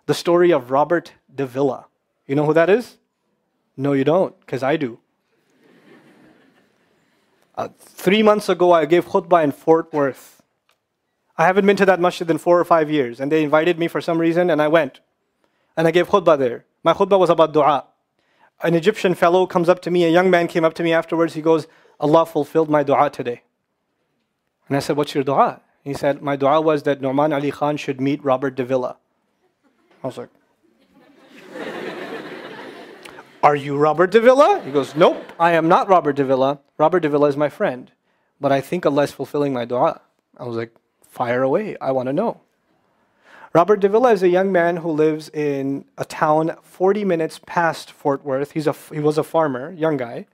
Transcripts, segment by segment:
The story of Robert Davilla. You know who that is? No, you don't, because I do. 3 months ago, I gave khutbah in Fort Worth. I haven't been to that masjid in 4 or 5 years, and they invited me for some reason, and I went. And I gave khutbah there. My khutbah was about dua. An Egyptian fellow comes up to me, a young man came up to me afterwards, he goes, Allah fulfilled my dua today. And I said, what's your dua? He said, my dua was that Nouman Ali Khan should meet Robert Davilla. I was like, are you Robert Davilla? He goes, nope, I am not Robert Davilla. Robert Davilla is my friend. But I think Allah is fulfilling my dua. I was like, fire away, I want to know. Robert Davilla is a young man who lives in a town 40 minutes past Fort Worth. He was a farmer, young guy.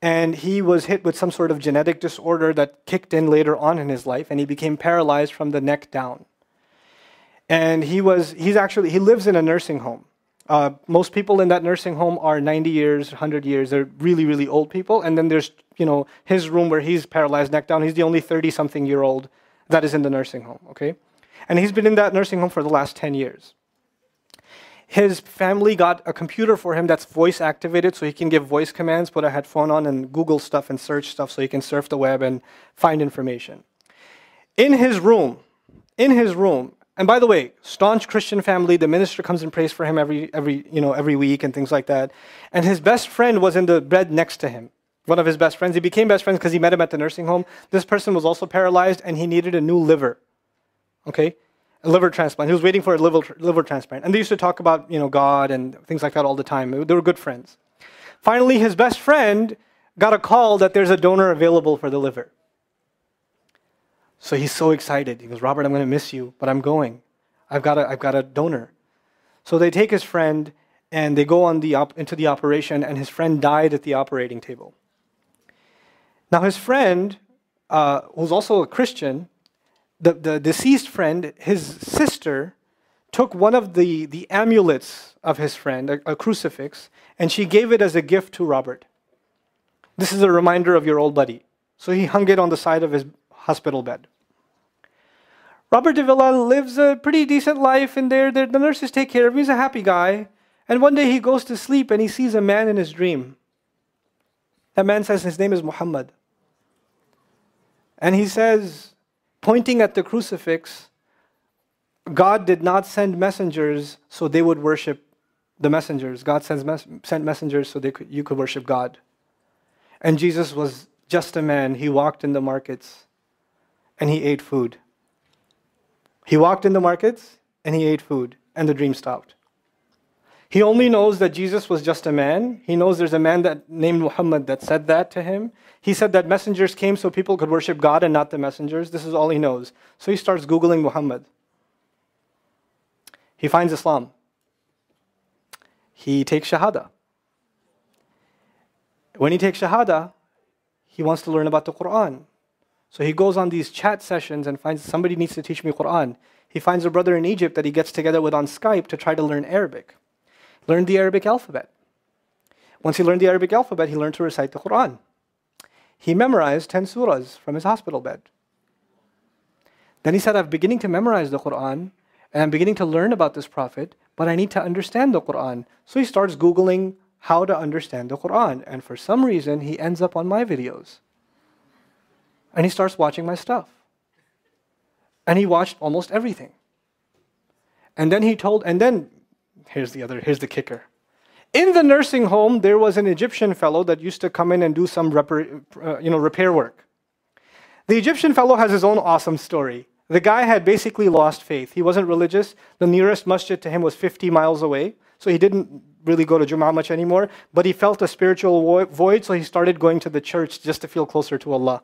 And he was hit with some sort of genetic disorder that kicked in later on in his life, and he became paralyzed from the neck down. And he lives in a nursing home. Most people in that nursing home are 90 years, 100 years. They're really, really old people. And then there's, his room where he's paralyzed neck down. He's the only 30-something-year-old that is in the nursing home, okay? And he's been in that nursing home for the last 10 years. His family got a computer for him that's voice activated, so he can give voice commands, put a headphone on and Google stuff and search stuff so he can surf the web and find information. In his room, and by the way, staunch Christian family, the minister comes and prays for him every week and things like that. And his best friend was in the bed next to him. One of his best friends. He became best friends because he met him at the nursing home. This person was also paralyzed and he needed a new liver. Okay? A liver transplant. He was waiting for a liver transplant. And they used to talk about, God and things like that all the time. They were good friends. Finally, his best friend got a call that there's a donor available for the liver. So he's so excited. He goes, Robert, I'm going to miss you, but I'm going. I've got a donor. So they take his friend and they go into the operation, and his friend died at the operating table. Now his friend, who's also a Christian, the deceased friend, his sister, took one of the amulets of his friend, a crucifix, and she gave it as a gift to Robert. This is a reminder of your old buddy. So he hung it on the side of his hospital bed. Robert Davilla lives a pretty decent life in there. The nurses take care of him. He's a happy guy. And one day he goes to sleep and he sees a man in his dream. That man says his name is Muhammad. And he says, pointing at the crucifix, God did not send messengers so they would worship the messengers. God sent messengers so you could worship God. And Jesus was just a man. He walked in the markets and he ate food. He walked in the markets and he ate food, and the dream stopped. He only knows that Jesus was just a man. He knows there's a man named Muhammad that said that to him. He said that messengers came so people could worship God and not the messengers. This is all he knows. So he starts Googling Muhammad. He finds Islam. He takes Shahada. When he takes Shahada, he wants to learn about the Quran. So he goes on these chat sessions and finds somebody needs to teach me Quran. He finds a brother in Egypt that he gets together with on Skype to try to learn Arabic. Learned the Arabic alphabet. Once he learned the Arabic alphabet, he learned to recite the Quran. He memorized 10 surahs from his hospital bed. Then he said, I'm beginning to memorize the Quran, and I'm beginning to learn about this prophet, but I need to understand the Quran. So he starts Googling how to understand the Quran. And for some reason, he ends up on my videos. And he starts watching my stuff. And he watched almost everything. And then here's the kicker. In the nursing home, there was an Egyptian fellow that used to come in and do some repair work. The Egyptian fellow has his own awesome story. The guy had basically lost faith. He wasn't religious. The nearest masjid to him was 50 miles away. So he didn't really go to Jum'ah much anymore. But he felt a spiritual void, so he started going to the church just to feel closer to Allah.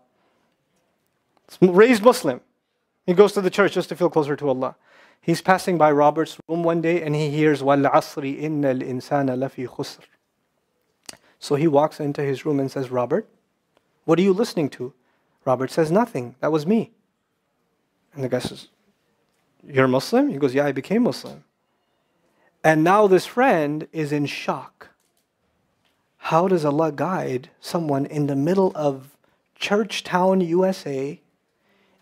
Raised Muslim. He goes to the church just to feel closer to Allah. He's passing by Robert's room one day and he hears وَالْعَصْرِ إِنَّ الْإِنسَانَ لَفِي خُسْرٍ. So he walks into his room and says, Robert, what are you listening to? Robert says, nothing. That was me. And the guy says, you're Muslim? He goes, yeah, I became Muslim. And now this friend is in shock. How does Allah guide someone in the middle of Churchtown, USA,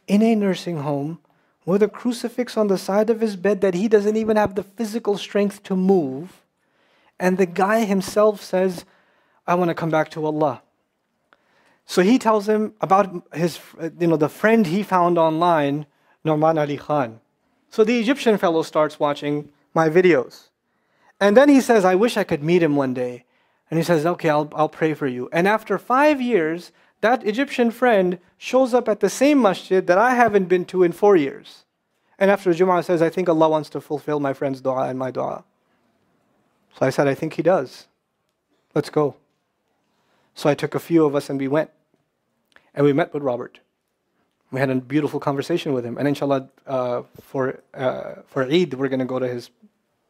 in a nursing home, with a crucifix on the side of his bed that he doesn't even have the physical strength to move. And the guy himself says, I want to come back to Allah. So he tells him about his, the friend he found online, Nouman Ali Khan. So the Egyptian fellow starts watching my videos. And then he says, I wish I could meet him one day. And he says, okay, I'll pray for you. And after 5 years, that Egyptian friend shows up at the same masjid that I haven't been to in 4 years. And after Jum'ah says, I think Allah wants to fulfill my friend's dua and my dua. So I said, I think He does. Let's go. So I took a few of us and we went. And we met with Robert. We had a beautiful conversation with him. And inshallah, for Eid, we're going to go to his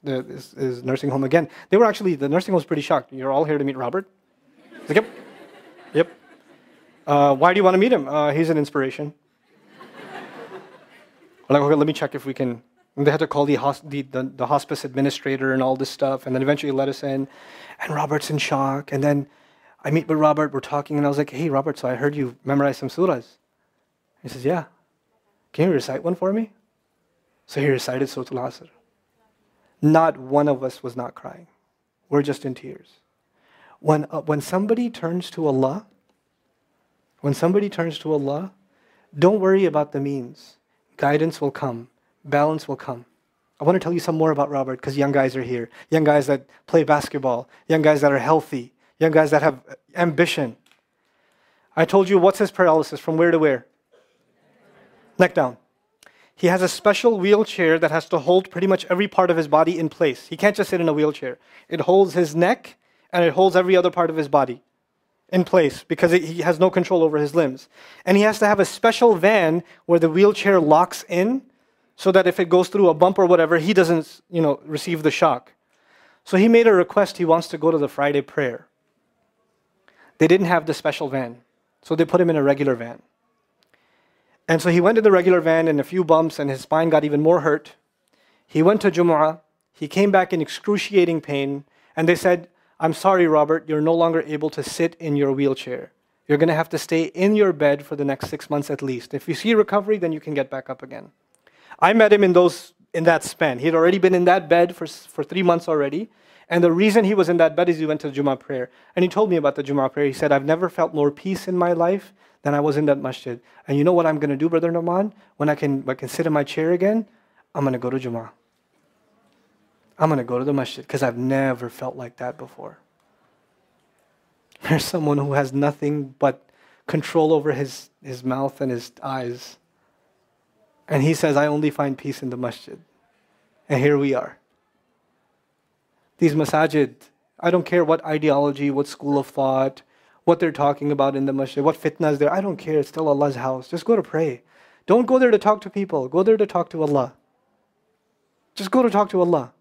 nursing home again. The nursing home was pretty shocked. You're all here to meet Robert? He's like, yep. Why do you want to meet him? He's an inspiration. I'm like, okay, let me check if we can. And they had to call the hospice administrator and all this stuff, and then eventually let us in. And Robert's in shock. And then I meet with Robert, we're talking, and I was like, hey, Robert, so I heard you memorize some surahs. He says, yeah. Can you recite one for me? So he recited Surah Al-Asr. Not one of us was not crying. We're just in tears. When somebody turns to Allah, don't worry about the means. Guidance will come. Balance will come. I want to tell you some more about Robert because young guys are here. Young guys that play basketball. Young guys that are healthy. Young guys that have ambition. I told you, what's his paralysis? From where to where? Neck down. He has a special wheelchair that has to hold pretty much every part of his body in place. He can't just sit in a wheelchair. It holds his neck and it holds every other part of his body in place because he has no control over his limbs. And he has to have a special van where the wheelchair locks in so that if it goes through a bump or whatever, he doesn't, receive the shock. So he made a request. He wants to go to the Friday prayer. They didn't have the special van, so they put him in a regular van. And so he went to the regular van and a few bumps and his spine got even more hurt. He went to Jumu'ah. He came back in excruciating pain. And they said, I'm sorry, Robert, you're no longer able to sit in your wheelchair. You're going to have to stay in your bed for the next 6 months at least. If you see recovery, then you can get back up again. I met him in that span. He had already been in that bed for 3 months already. And the reason he was in that bed is he went to the Jummah prayer. And he told me about the Jummah prayer. He said, I've never felt more peace in my life than I was in that masjid. And you know what I'm going to do, Brother Nouman? When I can sit in my chair again, I'm going to go to Jummah. I'm going to go to the masjid because I've never felt like that before. There's someone who has nothing but control over his mouth and his eyes. And he says, I only find peace in the masjid. And here we are. These masajid, I don't care what ideology, what school of thought, what they're talking about in the masjid, what fitna is there. I don't care. It's still Allah's house. Just go to pray. Don't go there to talk to people. Go there to talk to Allah. Just go to talk to Allah.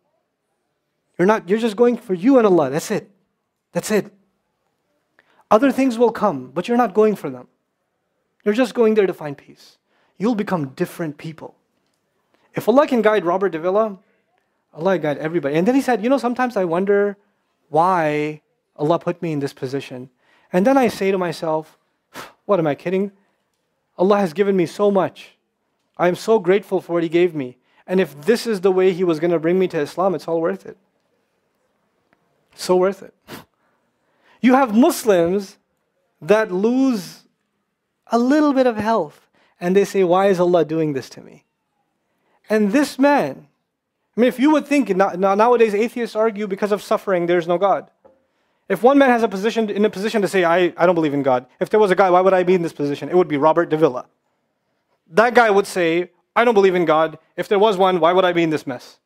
You're just going for you and Allah. That's it. That's it. Other things will come, but you're not going for them. You're just going there to find peace. You'll become different people. If Allah can guide Robert Davilla, Allah guide everybody. And then he said, sometimes I wonder why Allah put me in this position. And then I say to myself, what am I kidding? Allah has given me so much. I am so grateful for what He gave me. And if this is the way He was going to bring me to Islam, it's all worth it. So worth it. You have Muslims that lose a little bit of health and they say, why is Allah doing this to me? And this man, if you would think, nowadays atheists argue because of suffering, there's no God. If one man has in a position to say, I don't believe in God. If there was a guy, why would I be in this position? It would be Robert Davilla. That guy would say, I don't believe in God. If there was one, why would I be in this mess?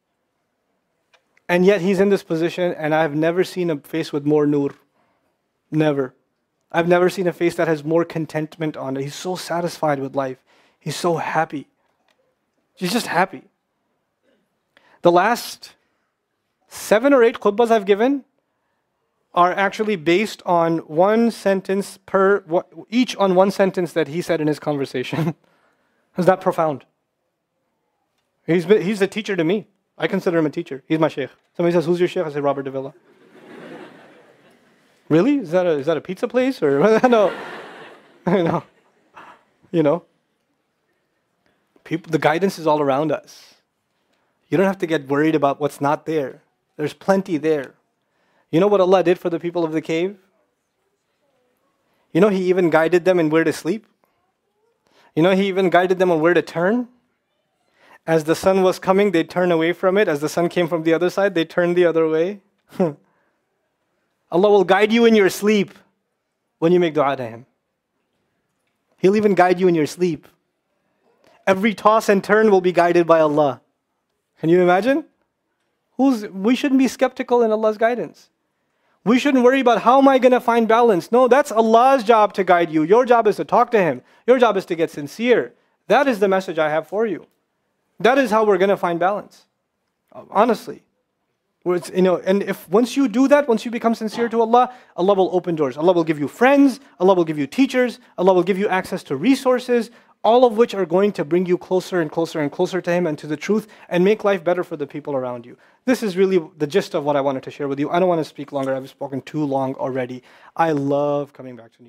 And yet he's in this position, and I've never seen a face with more nur. Never. I've never seen a face that has more contentment on it. He's so satisfied with life. He's so happy. He's just happy. The last 7 or 8 khutbahs I've given are actually based on one sentence each on one sentence that he said in his conversation. Is that profound? He's a teacher to me. I consider him a teacher. He's my sheikh. Somebody says, who's your sheikh? I say, Robert Davilla. Really? Is that a pizza place? Or no. The guidance is all around us. You don't have to get worried about what's not there. There's plenty there. You know what Allah did for the people of the cave? You know, He even guided them in where to sleep. You know, He even guided them on where to turn. As the sun was coming, they'd turn away from it. As the sun came from the other side, they'd turn the other way. Allah will guide you in your sleep when you make dua to Him. He'll even guide you in your sleep. Every toss and turn will be guided by Allah. Can you imagine? We shouldn't be skeptical in Allah's guidance. We shouldn't worry about how am I going to find balance. No, that's Allah's job to guide you. Your job is to talk to Him. Your job is to get sincere. That is the message I have for you. That is how we're going to find balance. Honestly. And if once you do that, once you become sincere to Allah, Allah will open doors. Allah will give you friends. Allah will give you teachers. Allah will give you access to resources, all of which are going to bring you closer and closer and closer to Him and to the truth and make life better for the people around you. This is really the gist of what I wanted to share with you. I don't want to speak longer. I've spoken too long already. I love coming back to you.